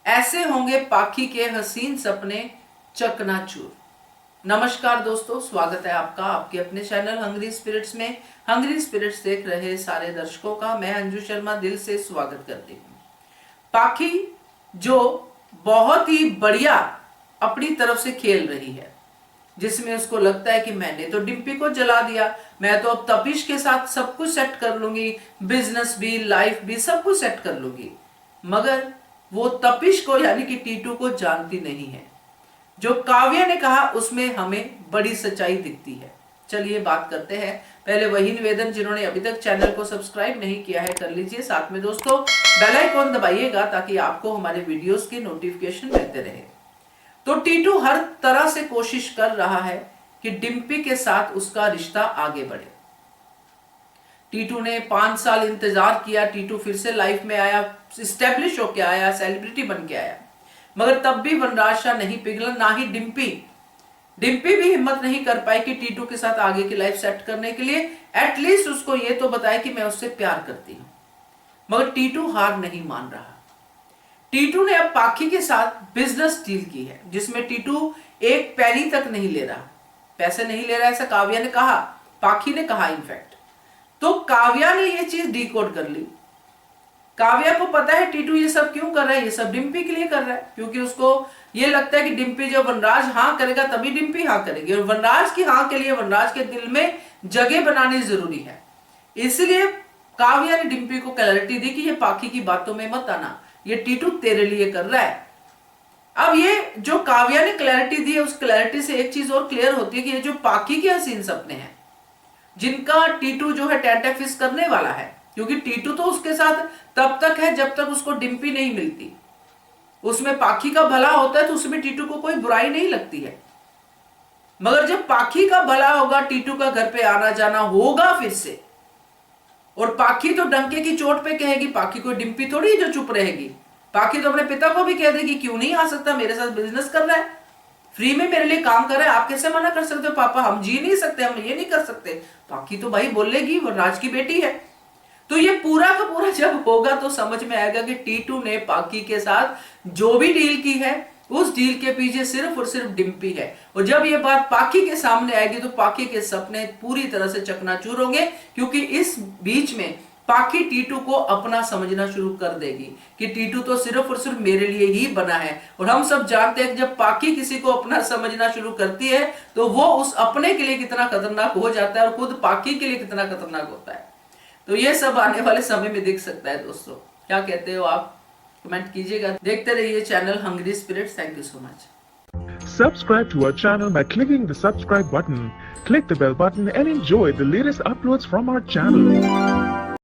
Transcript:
ऐसे होंगे पाखी के हसीन सपने चकनाचूर। नमस्कार दोस्तों, स्वागत है आपका आपके अपने चैनल हंग्री स्पिरिट्स में। हंग्री स्पिरिट्स देख रहे सारे दर्शकों का मैं अंजू शर्मा दिल से स्वागत करती हूँ। पाखी जो बहुत ही बढ़िया अपनी तरफ से खेल रही है, जिसमें उसको लगता है कि मैंने तो डिम्पी को जला दिया, मैं तो अब तपिश के साथ सब कुछ सेट कर लूंगी, बिजनेस भी लाइफ भी सब कुछ सेट कर लूंगी। मगर वो तपिश को यानी कि टीटू को जानती नहीं है। जो काव्या ने कहा उसमें हमें बड़ी सच्चाई दिखती है। चलिए बात करते हैं। पहले वही निवेदन, जिन्होंने अभी तक चैनल को सब्सक्राइब नहीं किया है कर लीजिए, साथ में दोस्तों बेल आइकॉन दबाइएगा ताकि आपको हमारे वीडियोस के नोटिफिकेशन मिलते रहे। तो टीटू हर तरह से कोशिश कर रहा है कि डिम्पी के साथ उसका रिश्ता आगे बढ़े। टीटू ने 5 साल इंतजार किया, टीटू फिर से लाइफ में आया, स्टेब्लिश होके आया, सेलिब्रिटी बन के आया, मगर तब भी वनराज शाह नहीं पिघला, ना ही डिम्पी भी हिम्मत नहीं कर पाई कि टीटू के साथ आगे की लाइफ सेट करने के लिए एटलीस्ट उसको ये तो बताए कि मैं उससे प्यार करती हूं। मगर टीटू हार नहीं मान रहा। टीटू ने अब पाखी के साथ बिजनेस डील की है, जिसमें टीटू एक पैनी तक नहीं ले रहा, पैसे नहीं ले रहा, ऐसा काव्या ने कहा, पाखी ने कहा इनफैक्ट। तो काव्या ने ये चीज डिकोड कर ली। काव्या को पता है टीटू ये सब क्यों कर रहा है, ये सब डिम्पी के लिए कर रहा है, क्योंकि उसको ये लगता है कि डिम्पी जब वनराज हाँ करेगा तभी डिम्पी हाँ करेगी, और वनराज की हाँ के लिए वनराज के दिल में जगह बनानी जरूरी है। इसलिए काव्या ने डिम्पी को क्लैरिटी दी कि ये पाखी की बातों में मत आना, ये टीटू तेरे लिए कर रहा है। अब ये जो काव्या ने क्लैरिटी दी है, उस क्लैरिटी से एक चीज और क्लियर होती है कि ये जो पाखी के हसीन सपने हैं, जिनका टीटू जो है टेंटेफिस करने वाला है, क्योंकि टीटू तो उसके साथ तब तक है जब तक उसको डिम्पी नहीं मिलती। उसमें पाखी का भला होता है तो उसमें टीटू को कोई बुराई नहीं लगती है। मगर जब पाखी का भला होगा, टीटू का घर पे आना जाना होगा फिर से, और पाखी तो डंके की चोट पे कहेगी, पाखी कोई डिम्पी थोड़ी जो चुप रहेगी। पाखी तो अपने पिता को भी कह देगी क्यों नहीं आ सकता, मेरे साथ बिजनेस कर रहा है, फ्री में मेरे लिए काम कर रहा है, आप कैसे मना कर सकते हो पापा, हम जी नहीं सकते, हम ये नहीं कर सकते। पाखी तो भाई बोलेगी, वो राज की बेटी है। तो ये पूरा का पूरा जब होगा तो समझ में आएगा कि टीटू ने पाखी के साथ जो भी डील की है, उस डील के पीछे सिर्फ और सिर्फ डिम्पी है। और जब ये बात पाखी के सामने आएगी तो पाखी के सपने पूरी तरह से चकनाचूर होंगे, क्योंकि इस बीच में पाखी टीटू को अपना समझना शुरू कर देगी कि टीटू तो सिर्फ और सिर्फ मेरे लिए ही बना है। और हम सब जानते हैं कि जब पाखी किसी को अपना समझना शुरू करती है तो वो उस अपने के लिए कितना खतरनाक हो जाता है और खुद पाखी के लिए कितना खतरनाक होता है। तो ये सब आने वाले समय में दिख सकता है। दोस्तों क्या कहते हो आप, कमेंट कीजिएगा। देखते रहिए channel Hungry Spirits. Thank you so much. Subscribe to our channel by clicking the subscribe button. Click the bell button and enjoy the latest uploads from our channel.